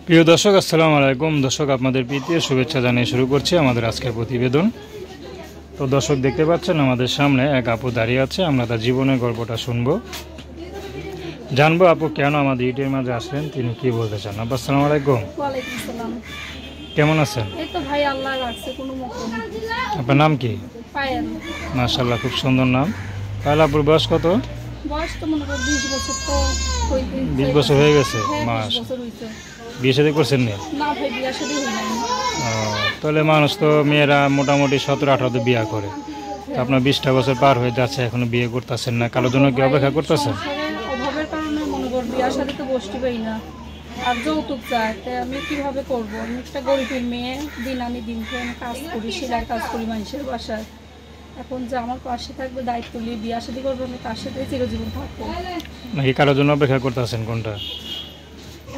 প্রিয় দর্শক, আসসালামু আলাইকুম। দর্শক, আপনাদের প্রীতি ও শুভেচ্ছা জানিয়ে শুরু করছি আমাদের আজকের প্রতিবেদন। তো দর্শক, দেখতে পাচ্ছেন আমাদের সামনে এক আপু দাঁড়িয়ে আছে। আমরা তার জীবনের গল্পটা শুনবো, জানবো আপু কেন আমাদের ইউটিউবের মাঝে আসলেন, তিনি কি বলতে চান। আপু আসসালামু আলাইকুম। ওয়ালাইকুম আসসালাম। কেমন আছেন? এই তো ভাই, আল্লাহ রাখছে কোনো মতন। আপনার নাম কি? পায়েল। মাশাআল্লাহ, খুব সুন্দর নাম। পায়েল আপুর বয়স কত? বয়স তো মনে করো 20 বছর তো হইতে 20 বছর হয়ে গেছে। হ্যাঁ, 20 মাস বছর হইছে। বিয়ে শাদী করছেন নি? না ভাই, বিয়া শাদী হই নাই। তাহলে মানুষ তো মেয়েরা মোটামুটি 17-18 বিয়ে করে। তো আপনার 20টা বছর পার হয়ে যাচ্ছে, এখনো বিয়ে করতেছেন না, কারোর জন্য কি অপেক্ষা করতেছেন? সংসারের অভাবের কারণে মনে কর বিয়া শাদী তো বসতে পারি না। আর যৌতুক চায়, তাই আমি কিভাবে করব? আমি একটা গরিবের মেয়ে, দিন আনি দিন খেয়ে আমি কাজ করি, সেলাই কাজ করি মানুষের বাসায়। এখন যে আমার পাশে থাকবে, দায়িত্ব নিয়ে বিয়া শাদী করবো, আমি তার সাথে চিরজীবন থাকবো। নাকি কারোর জন্য অপেক্ষা করতেছেন? কোনটা?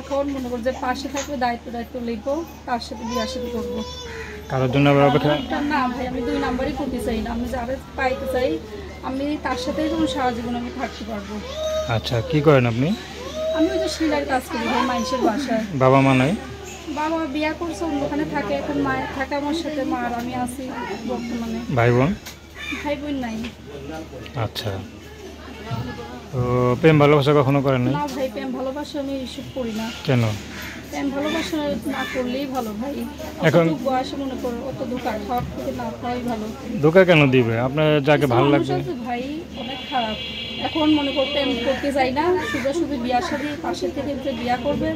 এখন মনে কর যে পাশে থাকবে, দায়িত্ব লিখবো, তার সাথে বিয়া শাদী করবো। কারোর জন্য আবার অপেক্ষা? না ভাই, আমি 2 নাম্বারই করতে চাই না। আমি যারা পাইতে চাই, আমি তার সাথেই যেমন সারা জীবন আমি থাকতে পারবো। আচ্ছা, কি করেন আপনি? আমি ওই যে সেলাইয়ের কাজ করি ভাই মানুষের বাসায়। বাবা মা নাই? বাবা বিয়া করছে, অন্যখানে থাকে, এখন মায়ের থাকে আমার সাথে, মা আর আমি আছি বর্তমানে। ভাই বোন? ভাই বোন নাই। আচ্ছা, তো প্রেম ভালোবাসা কখনো করেন নাই? না ভাই, প্রেম ভালোবাসা আমি এসব করি না। কেন? প্রেম ভালোবাসা না করলেই ভালো ভাই। এখন এখন বয়সে মনে করো অত ধোকা খাওয়ার থেকে না খাওয়াই ভালো। ধোকা কেন দিবে? আপনার যাকে ভালো লাগবে। মানুষ আছে ভাই, অনেক খারাপ। এখন মনে করতে আমি করতে যাই না, শুধু বিয়ার সাথে পাশে থেকে যে বিয়া করবে,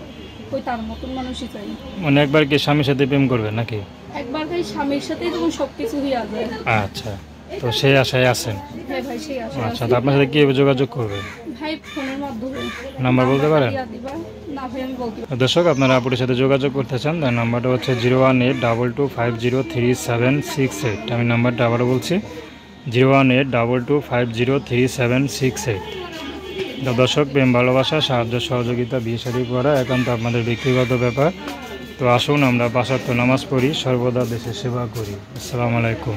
ওই তার মতন মানুষই চাই। মানে একবার কি স্বামীর সাথে প্রেম করবে নাকি? একবার ভাই স্বামীর সাথেই যখন সবকিছু হইয়া যায়। আচ্ছা, তো সেই আশায় আছেন? হ্যাঁ ভাই, সেই আশা আচ্ছা, আছে। তো আপনার সাথে কিভাবে যোগাযোগ করবে? ভাই ফোনের মাধ্যমে। নাম্বার বলতে পারেন? দিয়া দিবা। না ভাই, আমি বলতে পারি। দর্শক, আপনারা আপুর সাথে যোগাযোগ করতে চান, তার নাম্বারটা হচ্ছে 01822503768। আমি নাম্বারটা আবারও বলছি, 01822503768। তো দর্শক, প্রেম ভালোবাসা, সাহায্য সহযোগিতা, বিয়ে শাদী করা একান্ত আপনাদের ব্যক্তিগত ব্যাপার। তো আসুন আমরা 5 ওয়াক্ত নামাজ পড়ি, সর্বদা দেশের সেবা করি। আসসালামু আলাইকুম।